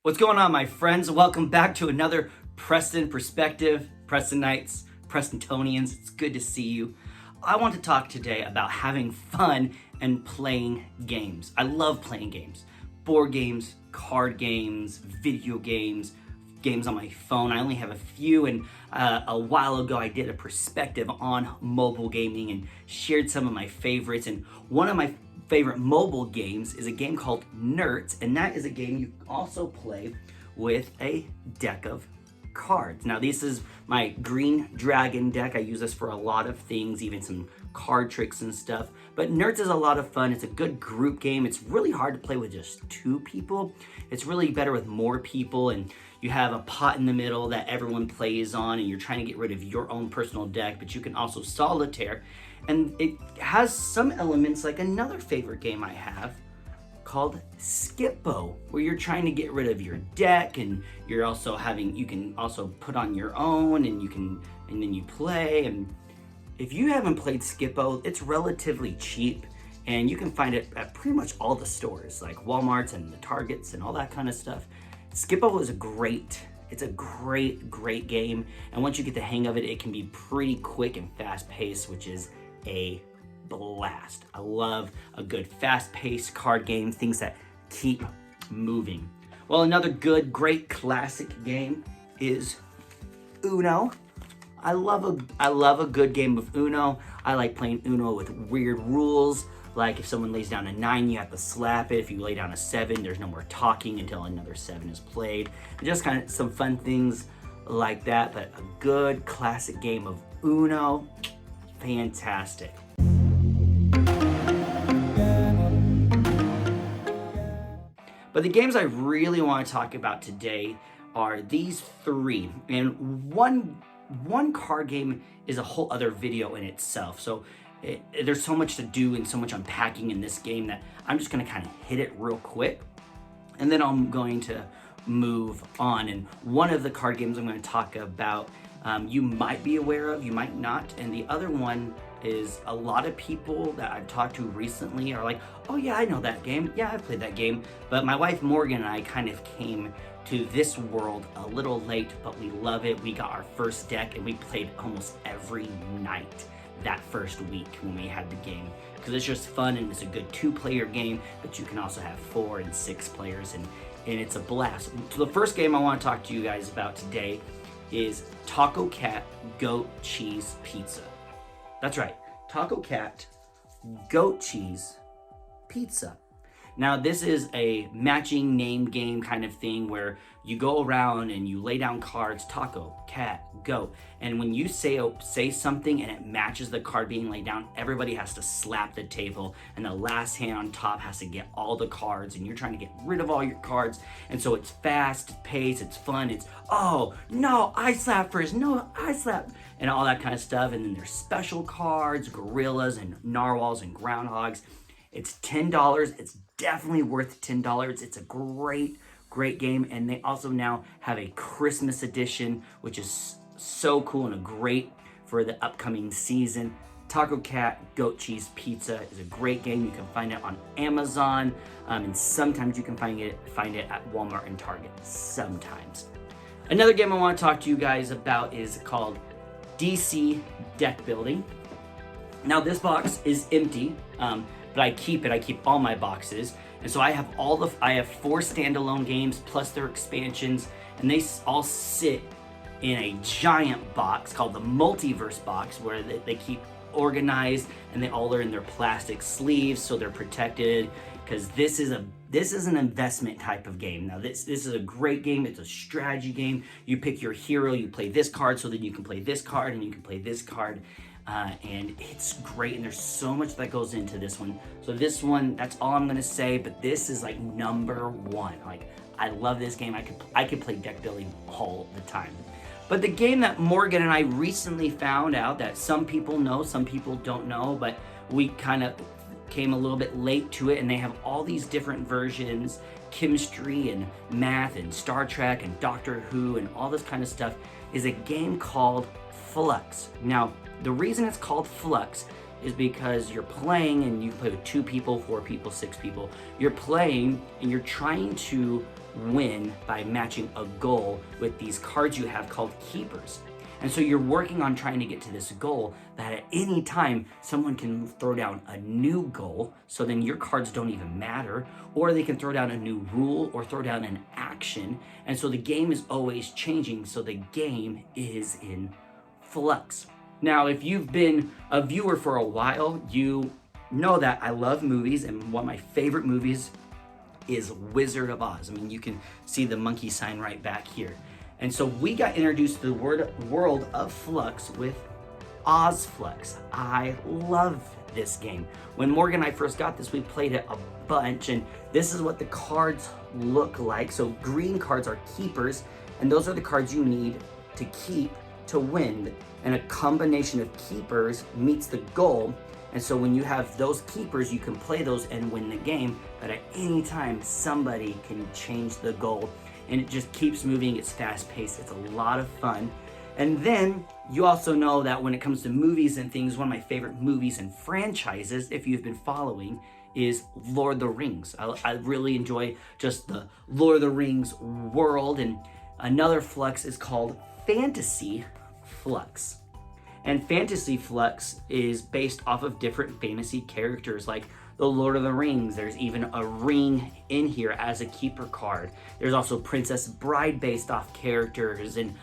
What's going on, my friends? Welcome back to another Preston Perspective. Prestonites, Prestonians, it's good to see you. I want to talk today about having fun and playing games. I love playing games. Board games, card games, video games, games on my phone. I only have a few, and a while ago I did a perspective on mobile gaming and shared some of my favorites. And one of my favorite mobile games is a game called Nerds, and that is a game you also play with a deck of cards. Now, this is my green dragon deck. I use this for a lot of things, even some card tricks and stuff. But Nerds is a lot of fun. It's a good group game. It's really hard to play with just two people. It's really better with more people, and you have a pot in the middle that everyone plays on, and you're trying to get rid of your own personal deck, but you can also solitaire. And it has some elements like another favorite game I have called Skip-Bo, where you're trying to get rid of your deck, and you're also you can also put on your own, and then you play. And if you haven't played Skip-Bo, it's relatively cheap, and you can find it at pretty much all the stores, like Walmart's and the Targets and all that kind of stuff. Skip-Bo is a great game, and once you get the hang of it, it can be pretty quick and fast-paced, which is a blast. I love a good fast-paced card game, things that keep moving. Well, another great classic game is Uno. I love a good game of Uno. I like playing Uno with weird rules. Like if someone lays down a 9, you have to slap it. If you lay down a 7, there's no more talking until another 7 is played. And just kind of some fun things like that. But a good classic game of Uno, fantastic. But the games I really want to talk about today are these three. And one card game is a whole other video in itself. So there's so much to do and so much unpacking in this game that I'm just going to kind of hit it real quick, and then I'm going to move on. And one of the card games I'm going to talk about, you might be aware of, you might not, and the other one is a lot of people that I've talked to recently are like, oh yeah, I know that game. Yeah, I've played that game. But my wife Morgan and I kind of came to this world a little late, but we love it. We got our first deck and we played almost every night that first week when we had the game, because it's just fun and it's a good 2-player game, but you can also have 4 and 6 players, and it's a blast. So the first game I want to talk to you guys about today is Taco Cat Goat Cheese Pizza. That's right, Taco Cat Goat Cheese Pizza. Now, this is a matching name game kind of thing where you go around and you lay down cards, taco, cat, goat. And when you say something and it matches the card being laid down, everybody has to slap the table, and the last hand on top has to get all the cards, and you're trying to get rid of all your cards. And so it's fast paced, it's fun, it's, oh, no, I slap first, no, I slap, and all that kind of stuff. And then there's special cards, gorillas and narwhals and groundhogs. It's $10. It's definitely worth $10. It's a great game. And they also now have a Christmas edition, which is so cool and great for the upcoming season. Taco Cat Goat Cheese Pizza is a great game. You can find it on Amazon, and sometimes you can find it at Walmart and Target. Sometimes. Another game I want to talk to you guys about is called DC Deck Building. Now, this box is empty. But I keep all my boxes. And so I have 4 standalone games plus their expansions, and they all sit in a giant box called the Multiverse box, where they keep organized, and they all are in their plastic sleeves so they're protected, because this is an investment type of game. Now this is a great game. It's a strategy game. You pick your hero, you play this card so that you can play this card, and you can play this card. And it's great, and there's so much that goes into this one. So this one, that's all I'm gonna say, but this is like number one. Like, I love this game. I could play deck building all the time. But the game that Morgan and I recently found out that some people know, some people don't know, but we kind of came a little bit late to it, and they have all these different versions, chemistry and math and Star Trek and Doctor Who and all this kind of stuff, is a game called Flux. Now, the reason it's called Flux is because you're playing, and you can play with 2 people, 4 people, 6 people. You're playing and you're trying to win by matching a goal with these cards you have called keepers. And so you're working on trying to get to this goal that at any time someone can throw down a new goal, so then your cards don't even matter, or they can throw down a new rule or throw down an action. And so the game is always changing, so the game is in flux. Now, if you've been a viewer for a while, you know that I love movies, and one of my favorite movies is Wizard of Oz. I mean, you can see the monkey sign right back here. And so we got introduced to the world of Flux with Oz Flux. I love this game. When Morgan and I first got this, we played it a bunch, and this is what the cards look like. So green cards are keepers, and those are the cards you need to keep to win. And a combination of keepers meets the goal. And so when you have those keepers, you can play those and win the game. But at any time, somebody can change the goal. And it just keeps moving. It's fast paced. It's a lot of fun. And then you also know that when it comes to movies and things, one of my favorite movies and franchises, if you've been following, is Lord of the Rings. I really enjoy just the Lord of the Rings world. And another Flux is called Fantasy Flux. And Fantasy Flux is based off of different fantasy characters like the Lord of the Rings. There's even a ring in here as a keeper card. There's also Princess Bride based off characters, and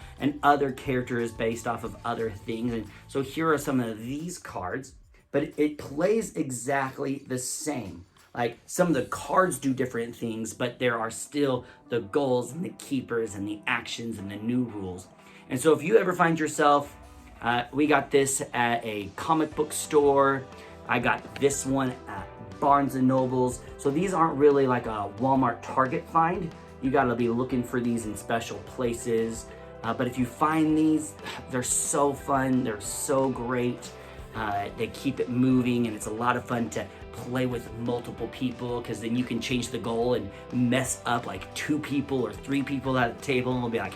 other characters based off of other things. And so here are some of these cards, but it plays exactly the same. Like, some of the cards do different things, but there are still the goals and the keepers and the actions and the new rules. And so if you ever find yourself, we got this at a comic book store. I got this one at Barnes and Nobles. So these aren't really like a Walmart Target find. You gotta be looking for these in special places. But if you find these, they're so fun. They're so great. They keep it moving, and it's a lot of fun to play with multiple people, because then you can change the goal and mess up like 2 people or 3 people at the table, and we'll be like,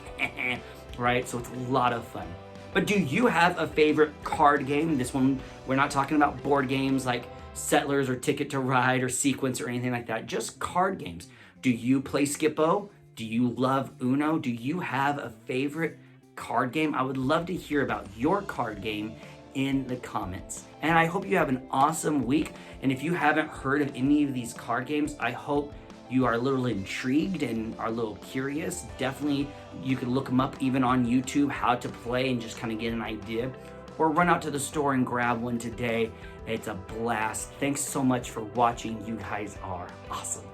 right? So it's a lot of fun. But do you have a favorite card game? This one, we're not talking about board games like Settlers or Ticket to Ride or Sequence or anything like that. Just card games. Do you play Skip-O? Do you love Uno? Do you have a favorite card game? I would love to hear about your card game in the comments. And I hope you have an awesome week. And if you haven't heard of any of these card games, I hope you are a little intrigued and are a little curious. Definitely, you can look them up even on YouTube, how to play, and just kind of get an idea. Or run out to the store and grab one today. It's a blast. Thanks so much for watching. You guys are awesome.